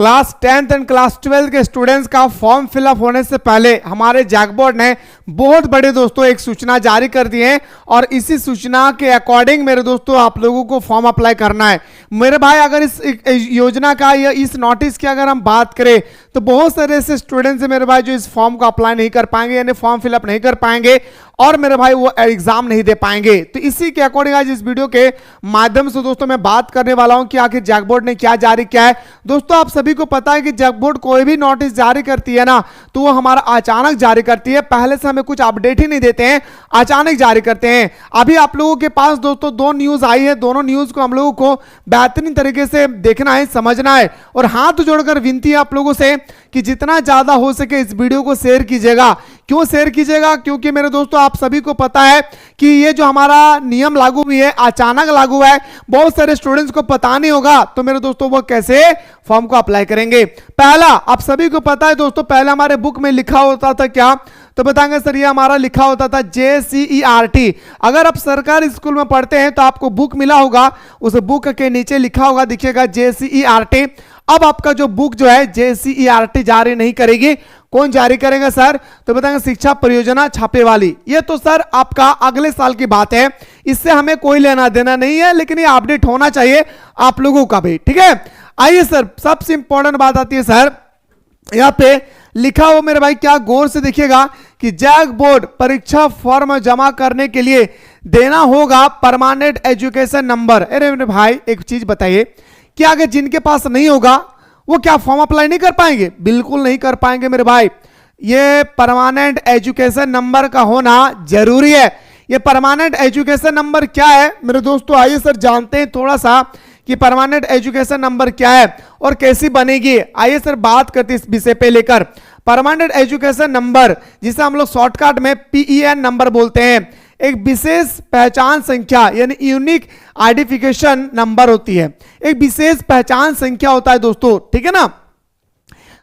Class 10th and class 12 के students का form fill up होने से पहले हमारे जैक बोर्ड ने बहुत बड़े दोस्तों एक सूचना जारी कर दी है और इसी सूचना के अकॉर्डिंग मेरे दोस्तों आप लोगों को फॉर्म अप्लाई करना है। मेरे भाई अगर इस योजना का या इस नोटिस की अगर हम बात करें तो बहुत सारे ऐसे स्टूडेंट्स हैं मेरे भाई जो इस फॉर्म को अप्लाई नहीं कर पाएंगे, यानी फॉर्म फिलअप नहीं कर पाएंगे और मेरे भाई वो एग्जाम नहीं दे पाएंगे। तो इसी के अकॉर्डिंग आज इस वीडियो के माध्यम से दोस्तों मैं बात करने वाला हूं कि आखिर जैक बोर्ड ने क्या जारी किया है। दोस्तों आप सभी को पता है कि जैक बोर्ड कोई भी नोटिस जारी करती है ना तो वो हमारा अचानक जारी करती है, पहले से हमें कुछ अपडेट ही नहीं देते हैं, अचानक जारी करते हैं। अभी आप लोगों के पास दोस्तों दो न्यूज आई है, दोनों न्यूज को हम लोगों को बेहतरीन तरीके से देखना है, समझना है और हाथ जोड़कर विनती है आप लोगों से कि जितना ज्यादा हो सके इस वीडियो को शेयर कीजिएगा। क्यों शेयर कीजिएगा? क्योंकि मेरे दोस्तों आप सभी को पता है कि ये जो हमारा नियम लागू हुई है अचानक लागू है, बहुत सारे स्टूडेंट्स को पता नहीं होगा, तो मेरे दोस्तों वो कैसे फॉर्म को अप्लाई करेंगे। पहला आप सभी को पता है दोस्तों, पहले हमारे बुक में लिखा होता था क्या, तो बताएंगे सर ये हमारा लिखा होता था JCERT। अगर आप सरकारी स्कूल में पढ़ते हैं तो आपको बुक मिला होगा, उस बुक के नीचे लिखा होगा दिखेगा JCERT। अब आपका जो बुक जो है JCERT जारी नहीं करेगी, कौन जारी करेगा सर, तो बताएंगे शिक्षा परियोजना छापे वाली। ये तो सर आपका अगले साल की बात है, इससे हमें कोई लेना देना नहीं है, लेकिन ये अपडेट होना चाहिए आप लोगों का भी, ठीक है। आइए सर सबसे इंपॉर्टेंट बात आती है सर, यहाँ पे लिखा हो मेरे भाई, क्या गौर से देखिएगा कि जैक बोर्ड परीक्षा फॉर्म जमा करने के लिए देना होगा परमानेंट एजुकेशन नंबर। अरे मेरे भाई एक चीज बताइए, क्या अगर जिनके पास नहीं होगा वो क्या फॉर्म अप्लाई नहीं कर पाएंगे? बिल्कुल नहीं कर पाएंगे मेरे भाई। ये परमानेंट एजुकेशन नंबर का होना जरूरी है। ये परमानेंट एजुकेशन नंबर क्या है मेरे दोस्तों, आइए सर जानते हैं थोड़ा सा कि परमानेंट एजुकेशन नंबर क्या है और कैसी बनेगी। आइए सर बात करते हैं इस विषय पे लेकर। परमानेंट एजुकेशन नंबर जिसे हम लोग शॉर्टकट में PEN नंबर बोलते हैं, एक विशेष पहचान संख्या यानी यूनिक आइडेंटिफिकेशन नंबर होती है, एक विशेष पहचान संख्या होता है दोस्तों, ठीक है ना,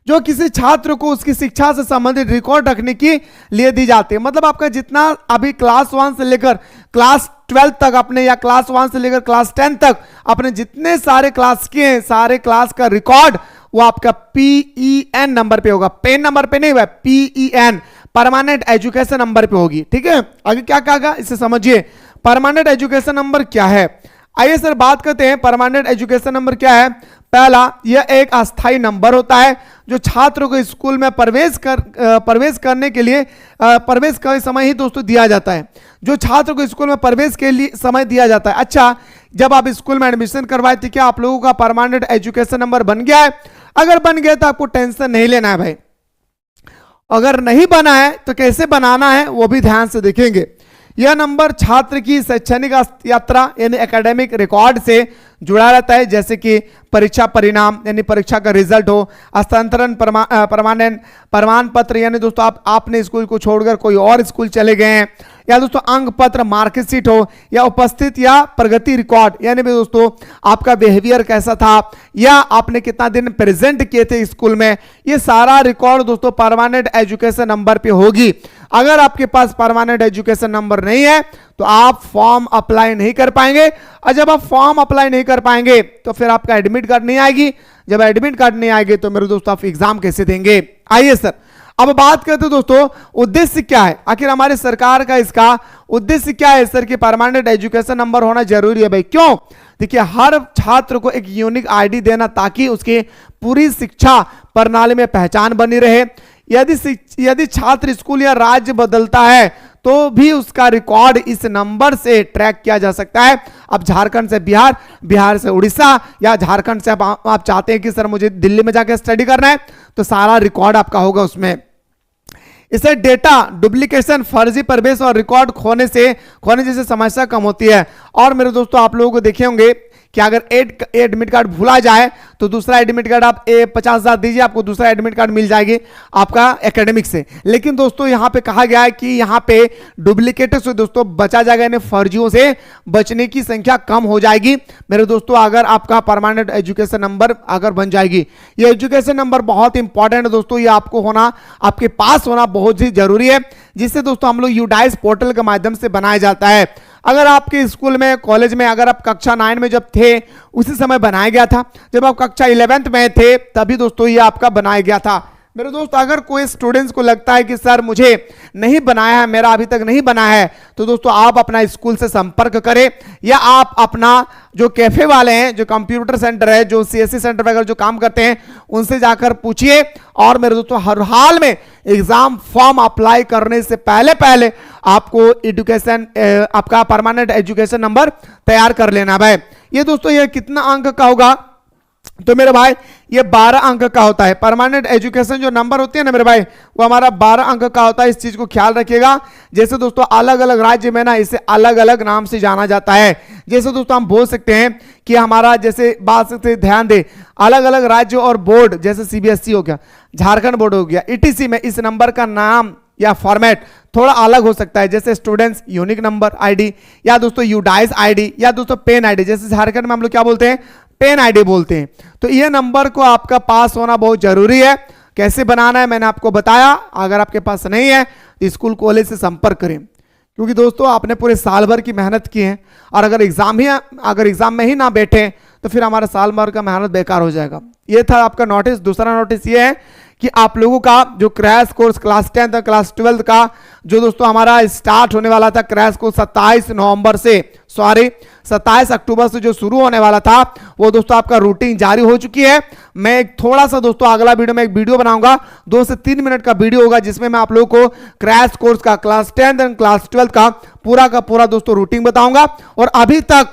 जो किसी छात्र को उसकी शिक्षा से संबंधित रिकॉर्ड रखने के लिए दी जाती है। मतलब आपका जितना अभी क्लास 1 से लेकर क्लास 12 तक अपने, या क्लास 1 से लेकर क्लास 10 तक अपने जितने सारे क्लास के हैं, सारे क्लास का रिकॉर्ड वो आपका PEN नंबर पे होगा, पेन नंबर पे नहीं हुआ, PEN परमानेंट एजुकेशन नंबर पे होगी, ठीक है। आगे क्या कहा इसे समझिए, परमानेंट एजुकेशन नंबर क्या है। आइए सर बात करते हैं परमानेंट एजुकेशन नंबर क्या है। पहला, यह एक अस्थाई नंबर होता है जो छात्रों को स्कूल में प्रवेश करने के लिए प्रवेश के समय ही दोस्तों दिया जाता है, जो छात्र को स्कूल में प्रवेश के लिए समय दिया जाता है। अच्छा, जब आप स्कूल में एडमिशन करवाए थे क्या आप लोगों का परमानेंट एजुकेशन नंबर बन गया है? अगर बन गया तो आपको टेंशन नहीं लेना है भाई, अगर नहीं बना है तो कैसे बनाना है वो भी ध्यान से देखेंगे। यह नंबर छात्र की शैक्षणिक यात्रा यानी एकेडमिक रिकॉर्ड से जुड़ा रहता है, जैसे कि परीक्षा परिणाम यानी परीक्षा का रिजल्ट हो, हस्तांतरण प्रमाण पत्र यानी दोस्तों आपने स्कूल को छोड़कर कोई और स्कूल चले गए हैं, या दोस्तों अंक पत्र मार्कशीट हो, या उपस्थित या प्रगति रिकॉर्ड यानी भी दोस्तों आपका बिहेवियर कैसा था, या आपने कितना दिन प्रेजेंट किए थे स्कूल में, ये सारा रिकॉर्ड दोस्तों परमानेंट एजुकेशन नंबर पे होगी। अगर आपके पास परमानेंट एजुकेशन नंबर नहीं है तो आप फॉर्म अप्लाई नहीं कर पाएंगे, और जब आप फॉर्म अप्लाई नहीं कर पाएंगे तो फिर आपका एडमिट कार्ड नहीं आएगी, जब एडमिट कार्ड नहीं आएगी तो मेरे दोस्तों आप एग्जाम कैसे देंगे। आइए सर अब बात करते हैं दोस्तों उद्देश्य क्या है, आखिर हमारे सरकार का इसका उद्देश्य क्या है सर कि परमानेंट एजुकेशन नंबर होना जरूरी है भाई। क्यों? देखिए हर छात्र को एक यूनिक आईडी देना ताकि उसके पूरी शिक्षा प्रणाली में पहचान बनी रहे। यदि छात्र स्कूल या राज्य बदलता है तो भी उसका रिकॉर्ड इस नंबर से ट्रैक किया जा सकता है। अब झारखंड से बिहार, बिहार से उड़ीसा, या झारखंड से आप चाहते हैं कि सर मुझे दिल्ली में जाकर स्टडी करना है तो सारा रिकॉर्ड आपका होगा उसमें। इसे डेटा डुप्लीकेशन, फर्जी प्रवेश और रिकॉर्ड खोने जैसे समस्या कम होती है। और मेरे दोस्तों आप लोगों को देखे होंगे कि अगर एडमिट कार्ड भूला जाए तो दूसरा एडमिट कार्ड आप 50,000 दीजिए, आपको दूसरा एडमिट कार्ड मिल जाएगी आपका एकेडमिक से। लेकिन दोस्तों यहाँ पे कहा गया है कि यहाँ पे डुप्लीकेट से दोस्तों बचा जाएगा, यानी फर्जियों से बचने की संख्या कम हो जाएगी मेरे दोस्तों अगर आपका परमानेंट एजुकेशन नंबर अगर बन जाएगी। ये एजुकेशन नंबर बहुत इंपॉर्टेंट है दोस्तों, ये आपको होना, आपके पास होना बहुत ही जरूरी है, जिससे दोस्तों हम लोग यूडाइस पोर्टल के माध्यम से बनाया जाता है। अगर आपके स्कूल में, कॉलेज में, अगर आप कक्षा 9 में जब थे उसी समय बनाया गया था, जब आप कक्षा 11th में थे तभी दोस्तों ये आपका बनाया गया था। मेरे दोस्त अगर कोई स्टूडेंट्स को लगता है कि सर मुझे नहीं बनाया है, मेरा अभी तक नहीं बना है, तो दोस्तों आप अपना स्कूल से संपर्क करें, या आप अपना जो कैफे वाले हैं, जो कंप्यूटर सेंटर है, जो सीएससी सेंटर वगैरह जो काम करते हैं, उनसे जाकर पूछिए। और मेरे दोस्तों हर हाल में एग्जाम फॉर्म अप्लाई करने से पहले पहले आपको एजुकेशन, आपका परमानेंट एजुकेशन नंबर तैयार कर लेना भाई। ये दोस्तों ये कितना अंक का होगा, तो मेरे भाई ये 12 अंक का होता है। परमानेंट एजुकेशन जो नंबर होती है ना मेरे भाई, वो हमारा 12 अंक का होता है। इस चीज को ख्याल रखिएगा। जैसे दोस्तों अलग अलग राज्य में ना इसे अलग अलग नाम से जाना जाता है। जैसे दोस्तों हम बोल सकते हैं कि हमारा, जैसे बात से ध्यान दे, अलग अलग राज्य और बोर्ड, जैसे सीबीएसई हो गया, झारखंड बोर्ड हो गया, ईटीसी में इस नंबर का नाम या फॉर्मेट थोड़ा अलग हो सकता है। जैसे स्टूडेंट्स यूनिक नंबर आईडी, या दोस्तों यूडाइस आईडी, या दोस्तों पेन आईडी। जैसे झारखंड में हम लोग क्या बोलते हैं, पेन आईडी बोलते हैं। तो ये नंबर को आपका पास होना बहुत जरूरी है। कैसे बनाना है मैंने आपको बताया। अगर आपके पास नहीं है तो स्कूल कॉलेज से संपर्क करें, क्योंकि दोस्तों आपने पूरे साल भर की मेहनत की है, और अगर एग्जाम में ही ना बैठे तो फिर हमारा साल भर का मेहनत बेकार हो जाएगा। ये था आपका नोटिस। दूसरा नोटिस ये है कि आप लोगों का जो क्रैश कोर्स क्लास 10th और क्लास 12th का जो दोस्तों हमारा स्टार्ट होने वाला था, क्रैश कोर्स 27 अक्टूबर से जो शुरू होने वाला था, वो दोस्तों आपका रूटीन जारी हो चुकी है। मैं एक थोड़ा सा दोस्तों अगला वीडियो में एक वीडियो बनाऊंगा, 2 से 3 मिनट का वीडियो होगा, जिसमें मैं आप लोगों को क्रैश कोर्स का क्लास 10th और क्लास 12th का पूरा दोस्तों रूटीन बताऊंगा। और अभी तक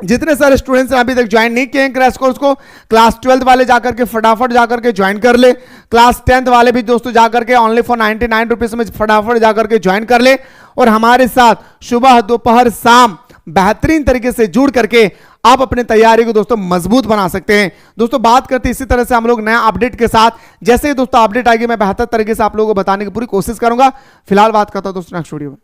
जितने सारे स्टूडेंट्स ने अभी तक ज्वाइन नहीं किए हैं क्रैश कोर्स को, क्लास 12th वाले जाकर के फटाफट जाकर के ज्वाइन कर ले। क्लास 10th वाले भी दोस्तों जाकर के ओनली फॉर 99 रुपीज में फटाफट जाकर के ज्वाइन कर ले, और हमारे साथ सुबह, दोपहर, शाम बेहतरीन तरीके से जुड़ करके आप अपनी तैयारी को दोस्तों मजबूत बना सकते हैं। दोस्तों बात करते इसी तरह से हम लोग नया अपडेट के साथ, जैसे ही दोस्तों अपडेट आएगी मैं बेहतर तरीके से आप लोगों को बताने की पूरी कोशिश करूंगा। फिलहाल बात करता हूं दोस्तों नेक्स्ट वीडियो में।